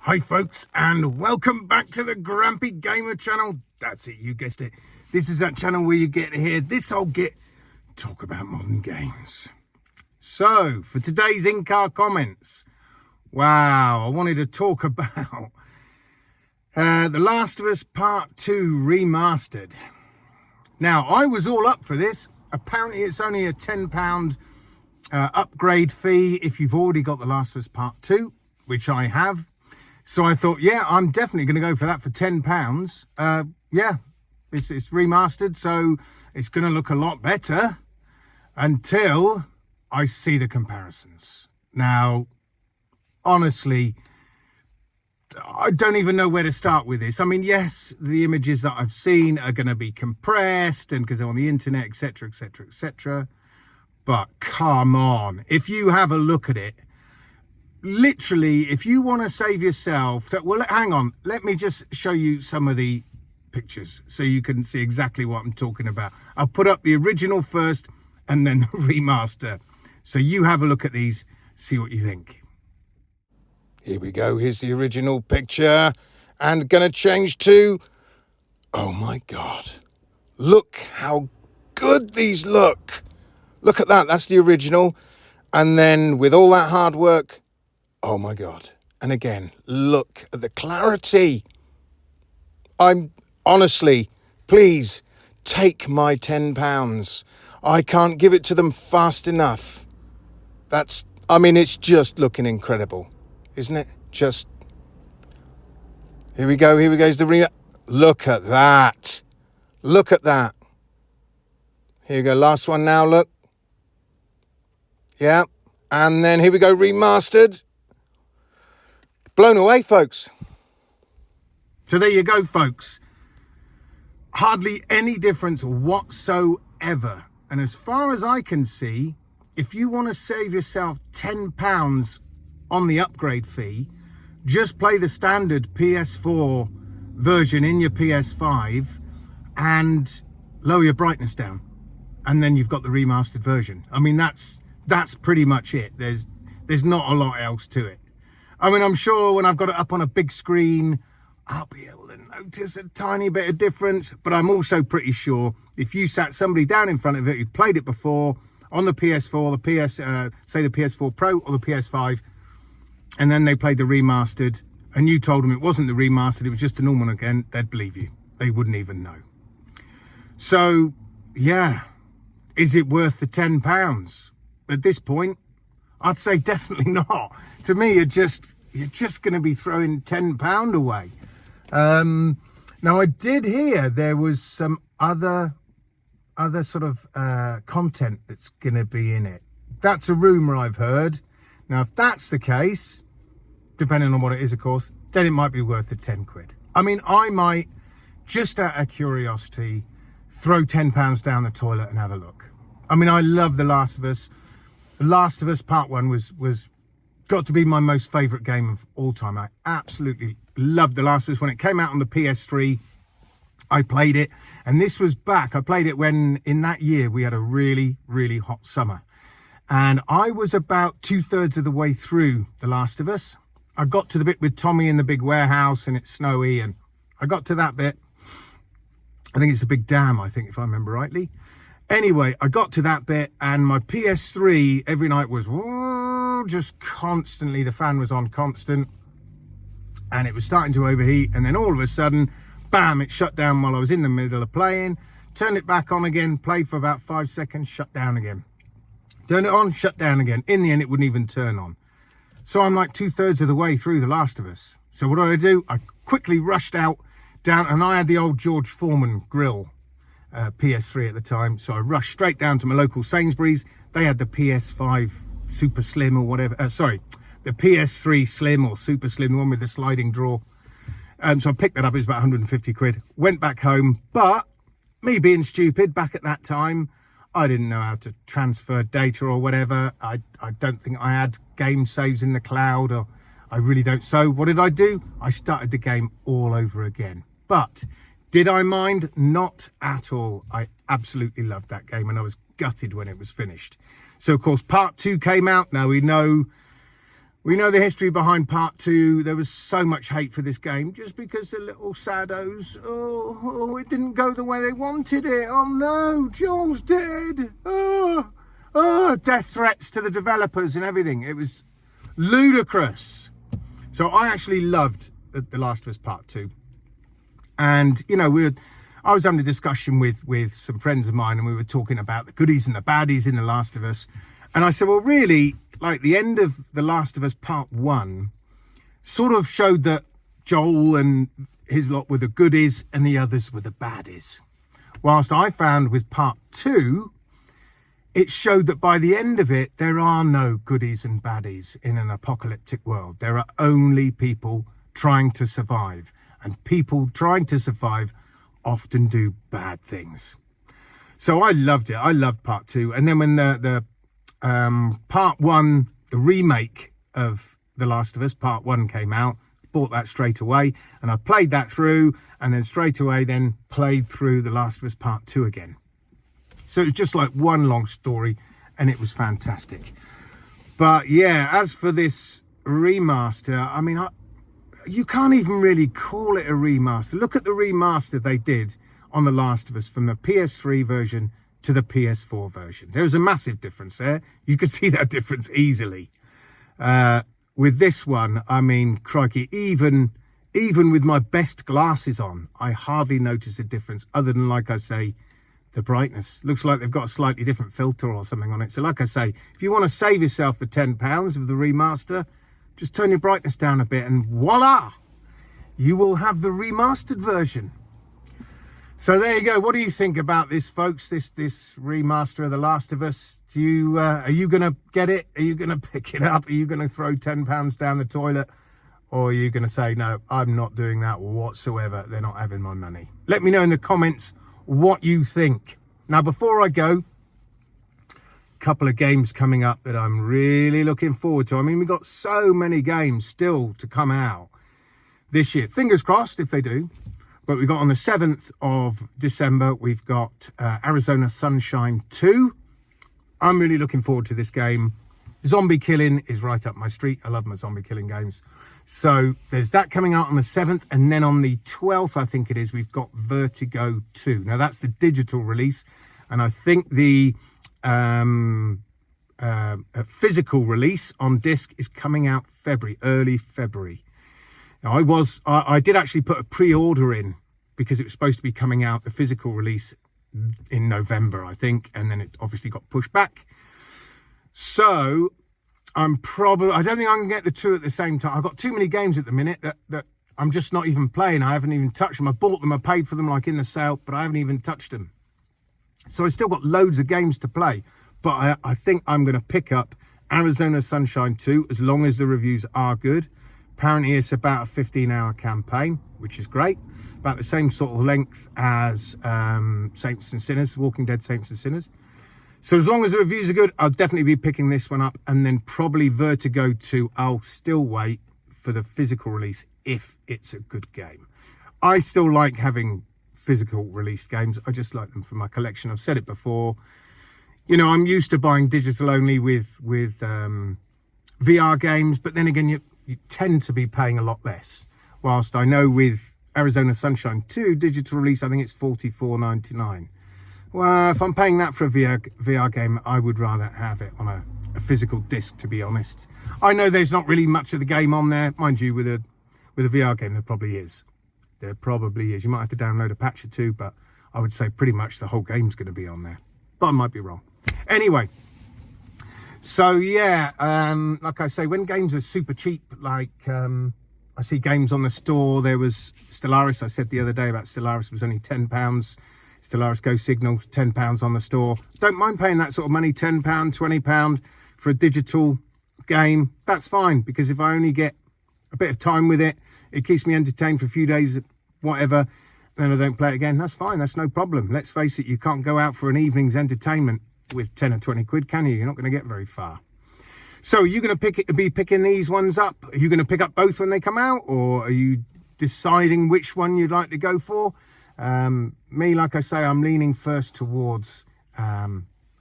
Hi folks, and welcome back to the Grumpy Gamer channel. That's it, you guessed it. This is that channel where you get to hear this old git talk about modern games. So, for today's in-car comments, wow, I wanted to talk about The Last of Us Part 2 Remastered. Now, I was all up for this. Apparently, it's only a £10 upgrade fee if you've already got The Last of Us Part 2, which I have. So I thought, yeah, I'm definitely going to go for that for £10. Yeah, it's remastered, so it's going to look a lot better until I see the comparisons. Now, honestly, I don't even know where to start with this. I mean, yes, the images that I've seen are going to be compressed and because they're on the internet, etc., etc., etc. But come on, if you have a look at it, literally, if you want to save yourself, well, hang on, let me just show you some of the pictures so you can see exactly what I'm talking about. I'll put up the original first and then the remaster. So you have a look at these, see what you think. Here we go. Here's the original picture and gonna change to, oh my God, look how good these look. Look at that. That's the original. And then with all that hard work, oh my God. And again, look at the clarity. I'm honestly, please take my £10. I can't give it to them fast enough. It's just looking incredible, isn't it? Just, here we go. Here we go. Look at that. Look at that. Here we go. Last one now, look. Yeah. And then here we go, remastered. Blown away, folks. So there you go, folks. Hardly any difference whatsoever. And as far as I can see, if you want to save yourself £10 on the upgrade fee, just play the standard PS4 version in your PS5 and lower your brightness down. And then you've got the remastered version. I mean, that's pretty much it. There's not a lot else to it. I mean, I'm sure when I've got it up on a big screen, I'll be able to notice a tiny bit of difference. But I'm also pretty sure if you sat somebody down in front of it who'd played it before on the PS4, say the PS4 Pro or the PS5, and then they played the remastered, and you told them it wasn't the remastered, it was just the normal one again, they'd believe you. They wouldn't even know. So, yeah, is it worth the £10? At this point, I'd say definitely not. To me, you're just going to be throwing £10 away. Now, I did hear there was some other sort of content that's going to be in it. That's a rumour I've heard. Now, if that's the case, depending on what it is, of course, then it might be worth the £10. I mean, I might, just out of curiosity, throw £10 down the toilet and have a look. I mean, I love The Last of Us. The Last of Us Part 1 was got to be my most favourite game of all time. I absolutely loved The Last of Us. When it came out on the PS3, I played it. And this was back. I played it when, in that year, we had a really, really hot summer. And I was about 2/3 of the way through The Last of Us. I got to the bit with Tommy in the big warehouse and it's snowy. And I got to that bit. I think it's a big dam, I think, if I remember rightly. Anyway, I got to that bit and my PS3 every night was just constantly, the fan was on constant and it was starting to overheat. And then all of a sudden, bam, it shut down while I was in the middle of playing. Turned it back on again, played for about 5 seconds, shut down again. Turn it on, shut down again. In the end, it wouldn't even turn on. So I'm like 2/3 of the way through The Last of Us. So what did I do? I quickly rushed out down, and I had the old George Foreman grill. PS3 at the time, so I rushed straight down to my local Sainsbury's. They had the PS5 Super Slim or whatever, the PS3 Slim or Super Slim, the one with the sliding drawer. So I picked that up, it was about 150 quid, went back home, but me being stupid back at that time, I didn't know how to transfer data or whatever. I don't think I had game saves in the cloud, or I really don't. So what did I do? I started the game all over again. But did I mind? Not at all. I absolutely loved that game and I was gutted when it was finished. So, of course, part 2 came out. Now we know We know the history behind part 2. There was so much hate for this game just because the little saddos, it didn't go the way they wanted it. Oh no, Joel's dead. Death threats to the developers and everything. It was ludicrous. So I actually loved The Last of Us Part 2. And, you know, I was having a discussion with some friends of mine, and we were talking about the goodies and the baddies in The Last of Us. And I said, well, really, like the end of The Last of Us Part 1 sort of showed that Joel and his lot were the goodies and the others were the baddies. Whilst I found with Part 2, it showed that by the end of it, there are no goodies and baddies in an apocalyptic world. There are only people trying to survive. And people trying to survive often do bad things. So I loved it. I loved Part 2. And then when the Part 1, the remake of The Last of Us Part 1 came out, bought that straight away. And I played that through, and then straight away then played through The Last of Us Part 2 again. So it was just like one long story, and it was fantastic. But yeah, as for this remaster, I mean, you can't even really call it a remaster. Look at the remaster they did on The Last of Us from the PS3 version to the PS4 version. There was a massive difference there. You could see that difference easily. With this one, I mean, crikey, even with my best glasses on, I hardly noticed a difference other than, like I say, the brightness. Looks like they've got a slightly different filter or something on it. So like I say, if you want to save yourself the £10 of the remaster, just turn your brightness down a bit and voila, you will have the remastered version. So there you go. What do you think about this, folks? This remaster of The Last of Us? Are you going to get it? Are you going to pick it up? Are you going to throw £10 down the toilet? Or are you going to say, no, I'm not doing that whatsoever. They're not having my money. Let me know in the comments what you think. Now, before I go, a couple of games coming up that I'm really looking forward to. I mean, we've got so many games still to come out this year. Fingers crossed if they do. But we've got on the 7th of December, we've got Arizona Sunshine 2. I'm really looking forward to this game. Zombie killing is right up my street. I love my zombie killing games. So there's that coming out on the 7th. And then on the 12th, I think it is, we've got Vertigo 2. Now, that's the digital release. And I think the physical release on disc is coming out early February. Now, I did actually put a pre-order in because it was supposed to be coming out, the physical release, in November, I think. And then it obviously got pushed back. So I don't think I can get the two at the same time. I've got too many games at the minute that I'm just not even playing. I haven't even touched them. I bought them, I paid for them like in the sale, but I haven't even touched them. So I still got loads of games to play. But I think I'm going to pick up Arizona Sunshine 2 as long as the reviews are good. Apparently it's about a 15-hour campaign, which is great. About the same sort of length as Saints and Sinners, Walking Dead Saints and Sinners. So as long as the reviews are good, I'll definitely be picking this one up. And then probably Vertigo 2, I'll still wait for the physical release if it's a good game. I still like having physical released games. I just like them for my collection. I've said it before. You know, I'm used to buying digital only with VR games. But then again, you tend to be paying a lot less. Whilst I know with Arizona Sunshine 2 digital release, I think it's $44.99. Well, if I'm paying that for a VR game, I would rather have it on a physical disc, to be honest. I know there's not really much of the game on there. Mind you, with a VR game, there probably is. There probably is. You might have to download a patch or two, but I would say pretty much the whole game's going to be on there. But I might be wrong. Anyway, so yeah, like I say, when games are super cheap, like I see games on the store. There was Stellaris. I said the other day about Stellaris was only £10. Stellaris Go Signal, £10 on the store. Don't mind paying that sort of money, £10, £20 for a digital game. That's fine, because if I only get a bit of time with it, it keeps me entertained for a few days, whatever, then I don't play it again. That's fine. That's no problem. Let's face it, you can't go out for an evening's entertainment with 10 or 20 quid, can you? You're not going to get very far. So are you going to be picking these ones up? Are you going to pick up both when they come out? Or are you deciding which one you'd like to go for? Me, like I say, I'm leaning first towards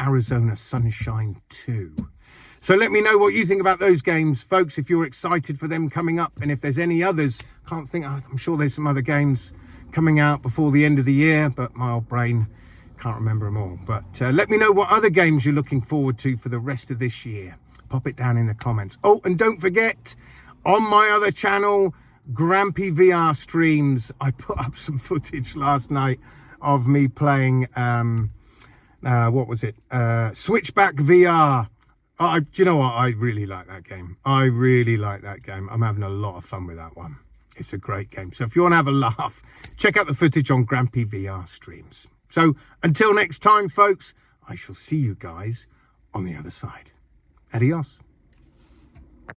Arizona Sunshine 2. So let me know what you think about those games, folks, if you're excited for them coming up. And if there's any others, I'm sure there's some other games coming out before the end of the year, but my old brain can't remember them all. But let me know what other games you're looking forward to for the rest of this year. Pop it down in the comments. Oh, and don't forget, on my other channel, Grampy VR Streams, I put up some footage last night of me playing, what was it? Switchback VR. Do you know what? I really like that game. I'm having a lot of fun with that one. It's a great game. So if you want to have a laugh, check out the footage on Grampy VR Streams. So until next time, folks, I shall see you guys on the other side. Adios.